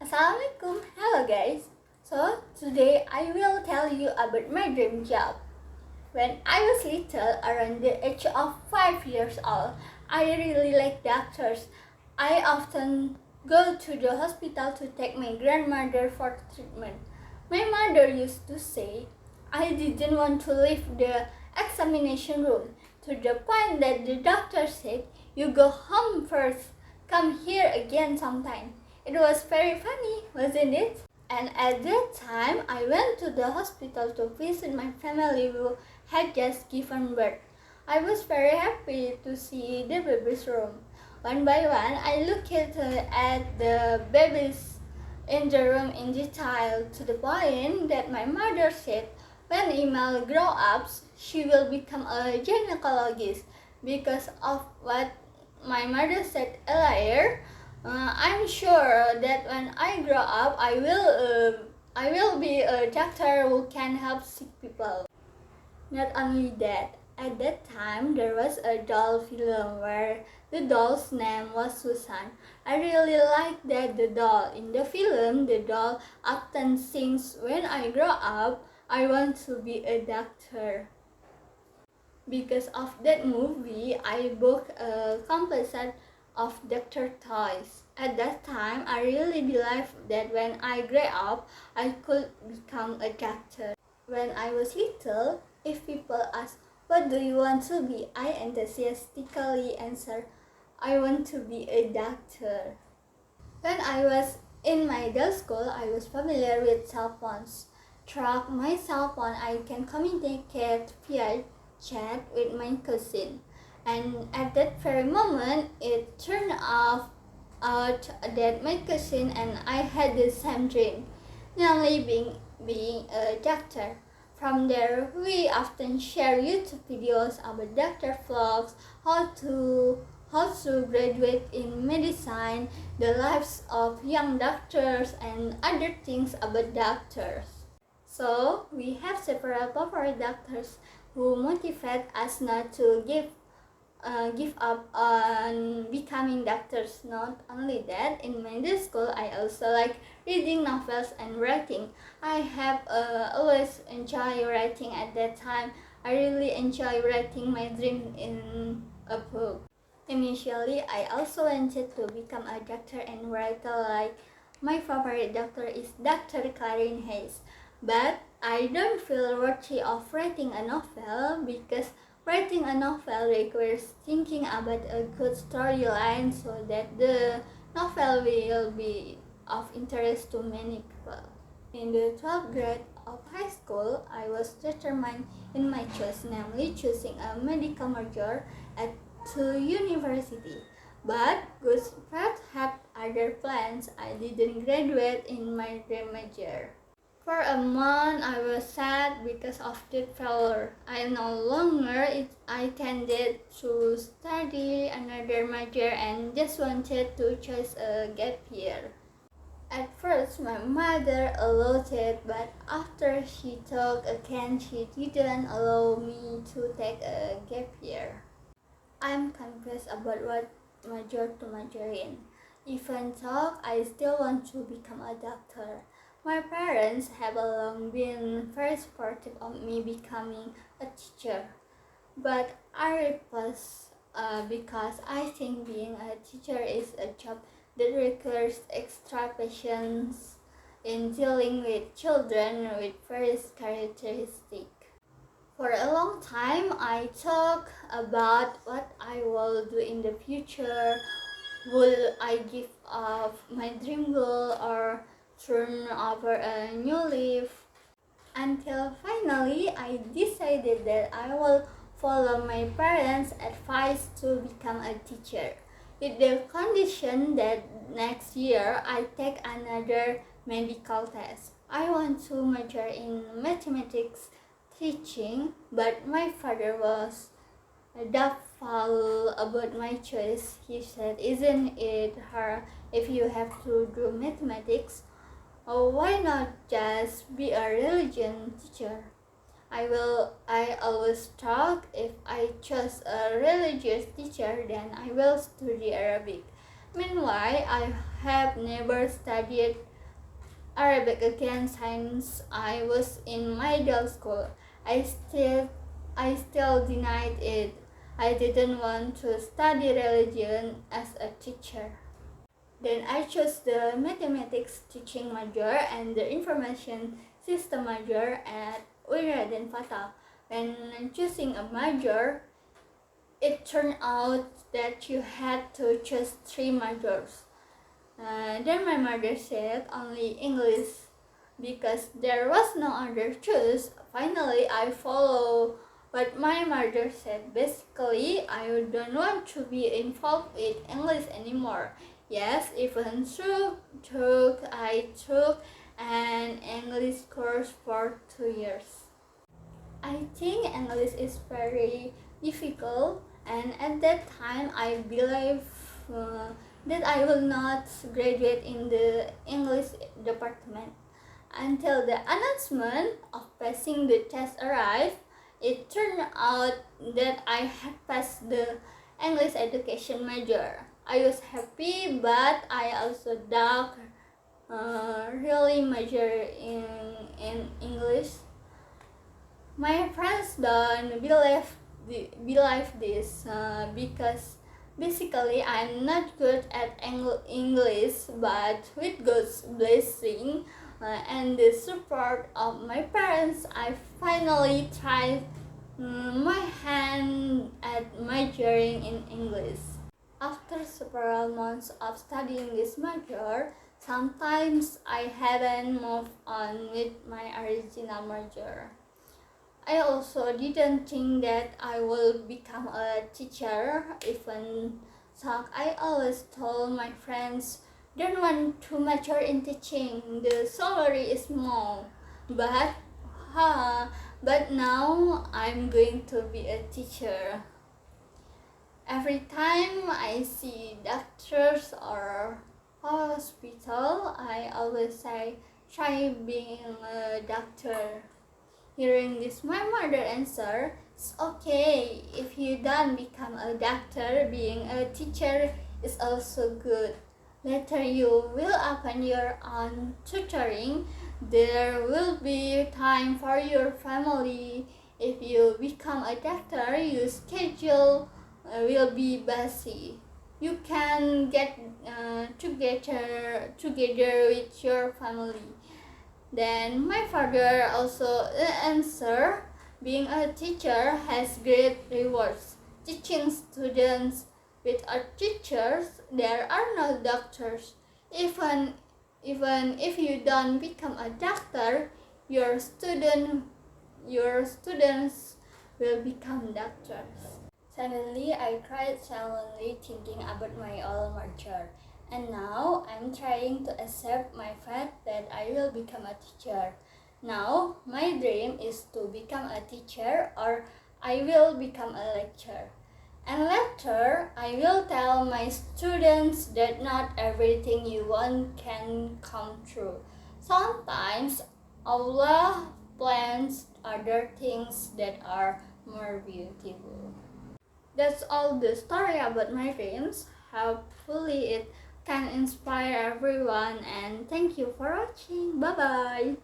Assalamualaikum. Hello guys. So today I will tell you about my dream job. When I was little, around the age of 5 years old, I really like doctors. I often go to the hospital to take my grandmother for treatment. My mother used to say I didn't want to leave the examination room, to the point that the doctor said, "You go home first, come here again sometime." It was very funny, wasn't it? And at that time, I went to the hospital to visit my family who had just given birth. I was very happy to see the baby's room. One by one, I looked at the babies in the room in detail, to the point that my mother said, when Imal grows up, she will become a gynecologist. Because of what my mother said earlier, I'm sure that when I grow up, I will be a doctor who can help sick people. Not only that, at that time there was a doll film where the doll's name was Susan. I really liked the doll. In the film, the doll often sings, "When I grow up, I want to be a doctor." Because of that movie, I bought a complete set of doctor toys. At that time, I really believed that when I grew up, I could become a doctor. When I was little, if people ask, "What do you want to be?" I enthusiastically answer, "I want to be a doctor." When I was in my middle school, I was familiar with cell phones. Through my cell phone, I can communicate via chat with my cousin. And at that very moment, it turned out that my cousin and I had the same dream, namely being a doctor. From there, we often share YouTube videos about doctor vlogs, how to graduate in medicine, the lives of young doctors, and other things about doctors. So, we have several favorite doctors who motivate us not to give up on becoming doctors. Not only that, in middle school, I also like reading novels and writing. I have always enjoyed writing at that time. I really enjoy writing my dream in a book. Initially, I also wanted to become a doctor and writer. Like my favorite doctor is Dr. Clarin Hayes. But I don't feel worthy of writing a novel because writing a novel requires thinking about a good storyline so that the novel will be of interest to many people. In the 12th grade of high school, I was determined in my choice, namely choosing a medical major at the university. But good friends had other plans. I didn't graduate in my dream major. For a month, I was sad because of the failure. I no longer intended to study another major and just wanted to choose a gap year. At first, my mother allowed it, but after she talked again, she didn't allow me to take a gap year. I'm confused about what major to major in. Even though I still want to become a doctor. My parents have long been very supportive of me becoming a teacher, but I refuse because I think being a teacher is a job that requires extra patience in dealing with children with various characteristics. For a long time, I thought about what I will do in the future. Will I give up my dream goal or turn over a new leaf? Until finally, I decided that I will follow my parents' advice to become a teacher, with the condition that next year I take another medical test. I want to major in mathematics teaching, but my father was doubtful about my choice. He said, "Isn't it hard if you have to do mathematics? Oh, why not just be a religion teacher?" I always thought if I chose a religious teacher, then I will study Arabic. Meanwhile, I have never studied Arabic again since I was in middle school. I still I still denied it. I didn't want to study religion as a teacher. Then I chose the mathematics teaching major and the information system major at Wiraden Fata. When choosing a major, it turned out that you had to choose 3 majors. Then my mother said only English because there was no other choice. Finally, I follow what my mother said. Basically, I don't want to be involved with English anymore. Yes, even I took an English course for 2 years. I think English is very difficult, and at that time I believe uh, that I will not graduate in the English department. Until the announcement of passing the test arrived, it turned out that I had passed the English education major. I was happy, but I also doubt really major in English. My friends don't believe this because basically I'm not good at English, but with God's blessing and the support of my parents, I finally tried my hand at majoring in English. After several months of studying this major, sometimes I haven't moved on with my original major. I also didn't think that I will become a teacher, even so I always told my friends, don't want to major in teaching, the salary is small. But, but now I'm going to be a teacher. Every time I see doctors or hospital, I always say, try being a doctor. Hearing this, my mother answered, it's okay if you don't become a doctor, being a teacher is also good. Later you will open your own tutoring. There will be time for your family. If you become a doctor, your schedule will be busy. You can get together with your family. Then my father also answered, being a teacher has great rewards. Teaching students with our teachers, there are no doctors. Even if you don't become a doctor, your students will become doctors. Suddenly, I cried silently thinking about my old major. And now I'm trying to accept my fact that I will become a teacher. Now, my dream is to become a teacher or I will become a lecturer. And later, I will tell my students that not everything you want can come true. Sometimes Allah plans other things that are more beautiful. That's all the story about my dreams. Hopefully it can inspire everyone, and thank you for watching. Bye bye.